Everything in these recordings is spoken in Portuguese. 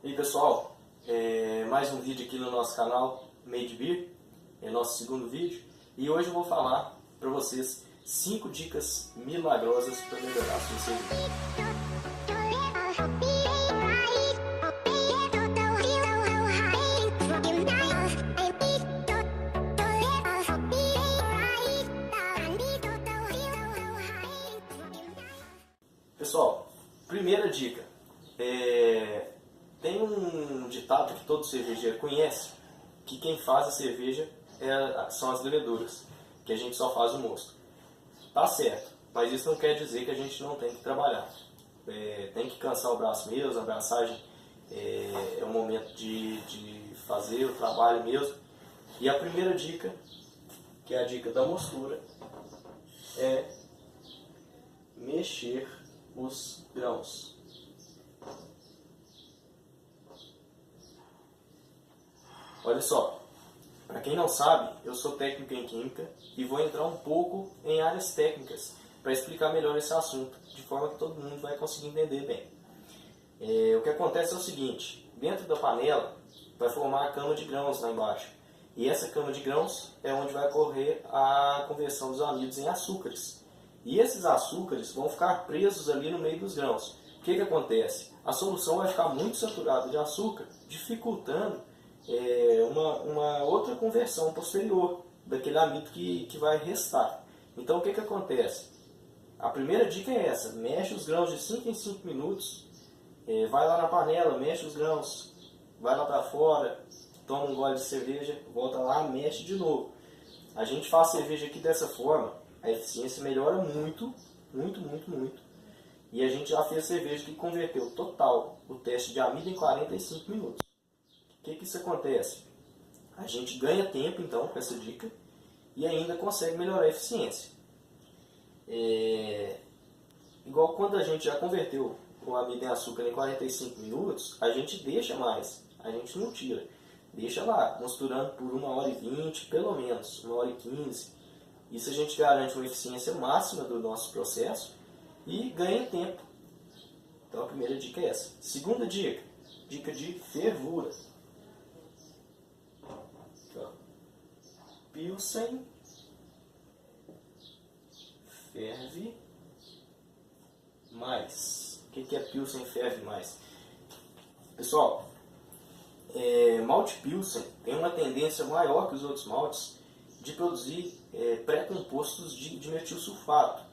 E aí pessoal, mais um vídeo aqui no nosso canal Made Beer, é nosso segundo vídeo, e hoje eu vou falar para vocês 5 dicas milagrosas para melhorar a sua cerveja. Pessoal, primeira dica, tem um ditado que todo cervejeiro conhece, que quem faz a cerveja são as leveduras, que a gente só faz o mosto. Tá certo, mas isso não quer dizer que a gente não tem que trabalhar. Tem que cansar o braço mesmo, a braçagem é o momento de fazer o trabalho mesmo. E a primeira dica, que é a dica da mostura, é mexer os grãos. Olha só, para quem não sabe, eu sou técnico em química e vou entrar um pouco em áreas técnicas para explicar melhor esse assunto, de forma que todo mundo vai conseguir entender bem. O que acontece é o seguinte, dentro da panela vai formar a cama de grãos lá embaixo, e essa cama de grãos é onde vai ocorrer a conversão dos amidos em açúcares. E esses açúcares vão ficar presos ali no meio dos grãos. O que acontece? A solução vai ficar muito saturada de açúcar, dificultando uma outra conversão posterior daquele amido que vai restar. Então o que acontece? A primeira dica é essa: mexe os grãos de 5 em 5 minutos, vai lá na panela, mexe os grãos, vai lá para fora, toma um gole de cerveja, volta lá, mexe de novo. A gente faz cerveja aqui dessa forma, a eficiência melhora muito, muito, muito, muito. E a gente já fez cerveja que converteu total o teste de amido em 45 minutos. O que isso acontece? A gente ganha tempo então com essa dica e ainda consegue melhorar a eficiência. Igual quando a gente já converteu o amido em açúcar em 45 minutos, a gente deixa mais, a gente não tira. Deixa lá, misturando por 1h20, pelo menos, 1h15. Isso a gente garante uma eficiência máxima do nosso processo e ganha tempo. Então a primeira dica é essa. Segunda dica, dica de fervura. Pilsen ferve mais. O que é Pilsen ferve mais? Pessoal, malte Pilsen tem uma tendência maior que os outros maltes de produzir pré-compostos de metilsulfato.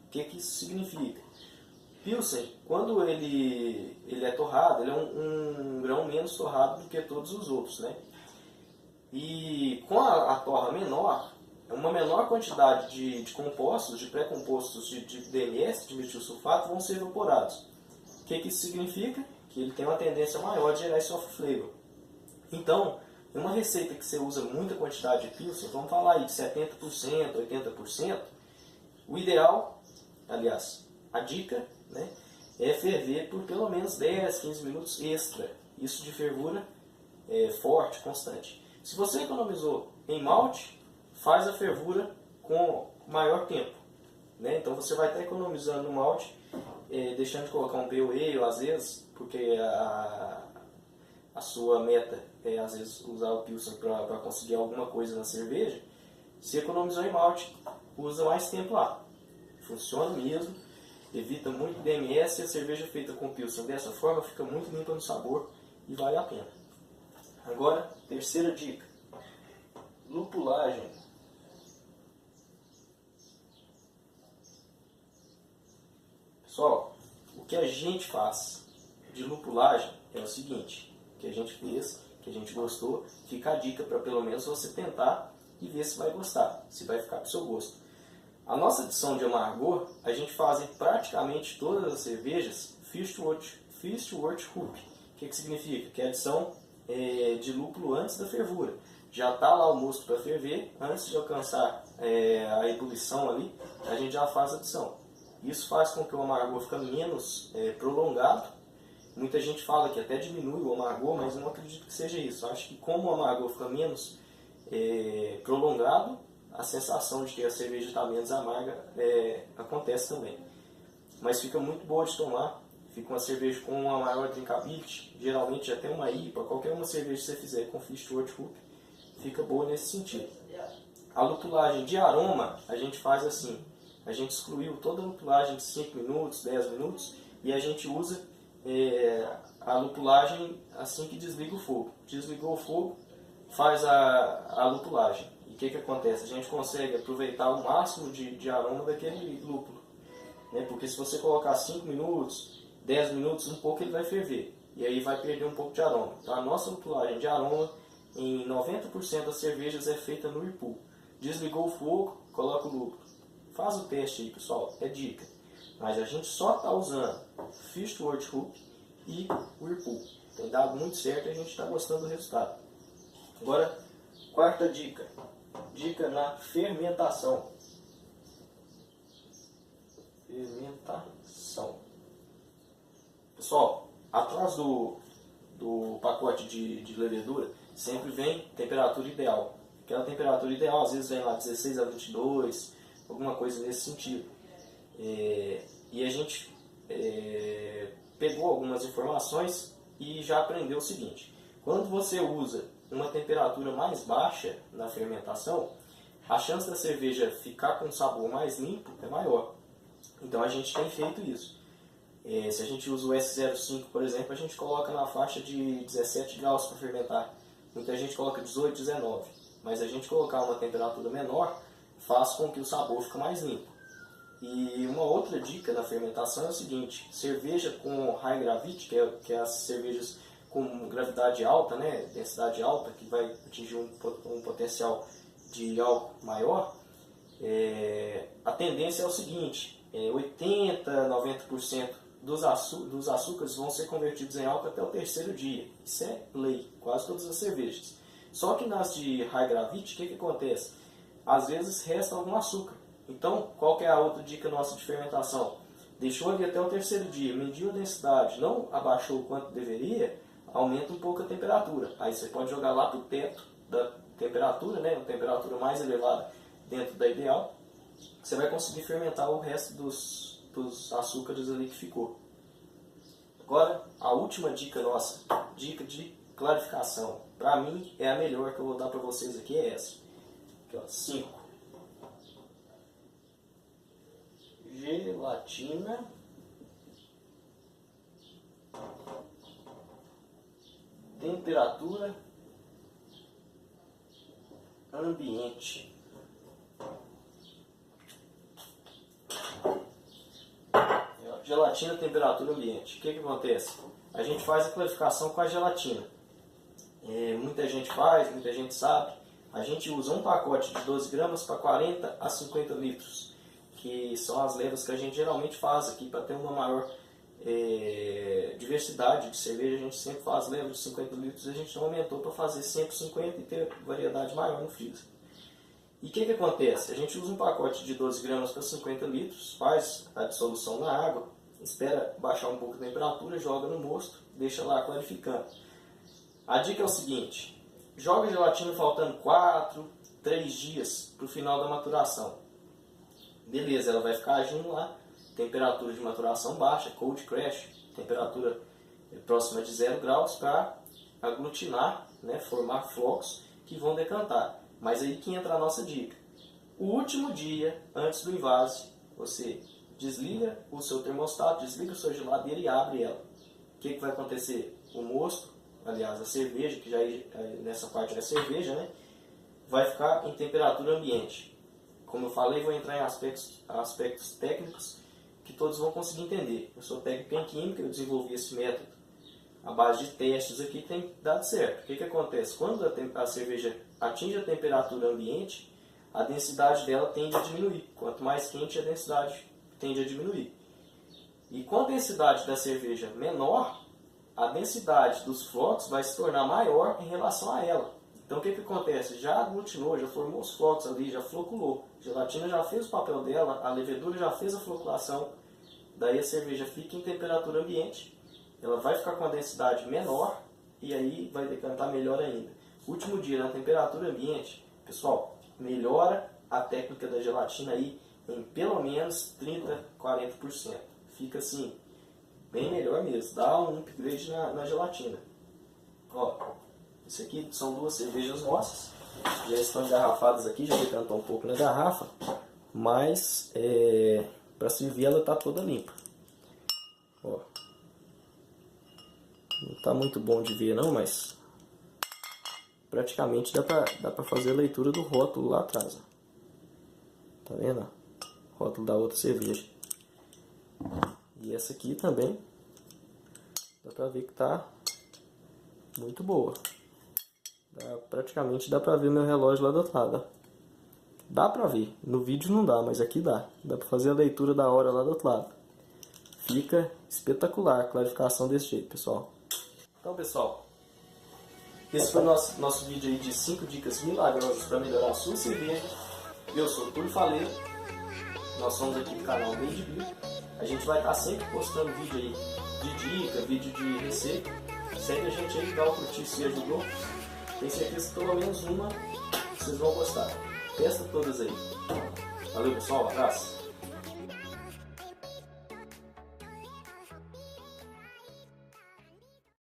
O que isso significa? Pilsen, quando ele é torrado, ele é um grão menos torrado do que todos os outros, né? E com a torra menor, uma menor quantidade de compostos, de pré-compostos de DMS, de metilsulfato, vão ser evaporados. O que isso significa? Que ele tem uma tendência maior de gerar esse off flavor. Então, em uma receita que você usa muita quantidade de Pilsen, vamos falar aí de 70%, 80%, o ideal, aliás, a dica, né, é ferver por pelo menos 10, 15 minutos extra. Isso de fervura forte, constante. Se você economizou em malte, faz a fervura com maior tempo, né? Então você vai estar economizando no malte, deixando de colocar um pale ale às vezes, porque a sua meta é às vezes usar o Pilsen para conseguir alguma coisa na cerveja. Se economizou em malte, usa mais tempo lá. Funciona mesmo, evita muito DMS, e a cerveja feita com Pilsen dessa forma fica muito limpa no sabor e vale a pena. Agora, terceira dica, lupulagem. Pessoal, o que a gente faz de lupulagem é o seguinte, que a gente fez, que a gente gostou, fica a dica para pelo menos você tentar e ver se vai gostar, se vai ficar pro seu gosto. A nossa adição de amargor, a gente faz em praticamente todas as cervejas Firstwort Hoop. O que significa? Que é a adição de lúpulo antes da fervura. Já está lá o mosto para ferver, antes de alcançar a ebulição ali, a gente já faz a adição. Isso faz com que o amargor fique menos prolongado. Muita gente fala que até diminui o amargor, mas não acredito que seja isso. Acho que como o amargor fica menos prolongado, a sensação de que a cerveja está menos amarga acontece também. Mas fica muito boa de tomar. fica uma cerveja com uma maior drinkability, geralmente até uma IPA, qualquer uma cerveja que você fizer com Fistworth Hoop, fica boa nesse sentido. A lupulagem de aroma, a gente faz assim, a gente excluiu toda a lupulagem de 5 minutos, 10 minutos, e a gente usa a lupulagem assim que desliga o fogo. Desligou o fogo, faz a lupulagem. E o que acontece? A gente consegue aproveitar o máximo de aroma daquele lúpulo. Né? Porque se você colocar 5 minutos, 10 minutos, um pouco ele vai ferver. E aí vai perder um pouco de aroma. Então a nossa lupulagem de aroma, em 90% das cervejas, é feita no Whirlpool. Desligou o fogo, coloca o lúpulo. Faz o teste aí, pessoal, é dica. Mas a gente só está usando Fistworth Hoop e Whirlpool. Tem dado muito certo e a gente está gostando do resultado. Agora, quarta dica. Dica na fermentação. Fermentação. Pessoal, atrás do pacote de levedura sempre vem temperatura ideal. Aquela temperatura ideal às vezes vem lá 16 a 22, alguma coisa nesse sentido. E a gente pegou algumas informações e já aprendeu o seguinte: quando você usa uma temperatura mais baixa na fermentação, a chance da cerveja ficar com um sabor mais limpo é maior. Então a gente tem feito isso. Se a gente usa o S05, por exemplo, a gente coloca na faixa de 17 graus para fermentar. Muita gente coloca 18, 19. Mas a gente colocar uma temperatura menor faz com que o sabor fique mais limpo. E uma outra dica da fermentação é o seguinte: cerveja com high gravity, que é as cervejas com gravidade alta, né, densidade alta, que vai atingir um potencial de álcool maior, a tendência é o seguinte: 80%, 90% dos açúcares vão ser convertidos em álcool até o terceiro dia. Isso é lei, quase todas as cervejas. Só que nas de high gravity, o que acontece? Às vezes resta algum açúcar. Então, qual que é a outra dica nossa de fermentação? Deixou ali até o terceiro dia, mediu a densidade, não abaixou o quanto deveria, aumenta um pouco a temperatura. Aí você pode jogar lá para o teto da temperatura, né, uma temperatura mais elevada dentro da ideal, você vai conseguir fermentar o resto dos açúcares ali que ficou. Agora, a última dica nossa, dica de clarificação. Para mim, é a melhor que eu vou dar para vocês aqui, é essa. Aqui, ó, 5. Gelatina. Temperatura ambiente. Gelatina, temperatura ambiente. O que acontece? A gente faz a clarificação com a gelatina. Muita gente faz, muita gente sabe. A gente usa um pacote de 12 gramas para 40 a 50 litros, que são as levas que a gente geralmente faz aqui para ter uma maior diversidade de cerveja. A gente sempre faz levas de 50 litros, a gente não aumentou para fazer 150 e ter variedade maior no freezer. E o que acontece? A gente usa um pacote de 12 gramas para 50 litros, faz a dissolução na água, espera baixar um pouco a temperatura, joga no mosto, deixa lá clarificando. A dica é o seguinte: joga a gelatina faltando 4, 3 dias para o final da maturação. Beleza, ela vai ficar agindo lá, temperatura de maturação baixa, cold crash, temperatura próxima de 0 graus para aglutinar, né, formar flocos que vão decantar. Mas aí que entra a nossa dica. O último dia antes do invase, você desliga o seu termostato, desliga a sua geladeira e abre ela. O que vai acontecer? O mosto, aliás, a cerveja, que já nessa parte é cerveja, né, vai ficar em temperatura ambiente. Como eu falei, vou entrar em aspectos técnicos que todos vão conseguir entender. Eu sou técnico em química, eu desenvolvi esse método à base de testes aqui, tem dado certo. O que acontece? Quando a cerveja atinge a temperatura ambiente, a densidade dela tende a diminuir. Quanto mais quente, a densidade tende a diminuir. E com a densidade da cerveja menor, a densidade dos flocos vai se tornar maior em relação a ela. Então o que acontece? Já aglutinou, já formou os flocos ali, já floculou. A gelatina já fez o papel dela, a levedura já fez a floculação. Daí a cerveja fica em temperatura ambiente, ela vai ficar com a densidade menor e aí vai decantar melhor ainda. Último dia na temperatura ambiente, pessoal, melhora a técnica da gelatina aí em pelo menos 30, 40%. Fica assim, bem melhor mesmo, dá um upgrade na gelatina. Ó, isso aqui são 2 cervejas nossas, já estão engarrafadas aqui, já decantou um pouco na garrafa, mas para servir ela tá toda limpa. Ó, não tá muito bom de ver não, mas praticamente dá pra fazer a leitura do rótulo lá atrás. Ó. Tá vendo? Rótulo da outra cerveja. E essa aqui também dá pra ver que tá muito boa. Praticamente dá pra ver meu relógio lá do outro lado. Ó. Dá pra ver. No vídeo não dá, mas aqui dá. Dá pra fazer a leitura da hora lá do outro lado. Fica espetacular a clarificação desse jeito, pessoal. Então, pessoal, esse foi o nosso vídeo aí de 5 dicas milagrosas para melhorar a sua cerveja. Eu sou o Túlio Faleiro. Nós somos aqui do canal Made Beer. A gente vai estar sempre postando vídeo aí de dica, vídeo de receita. Segue a gente aí, dá o curtir se ajudou. Tenho certeza que pelo menos uma vocês vão gostar. Testa todas aí. Valeu, pessoal, um abraço.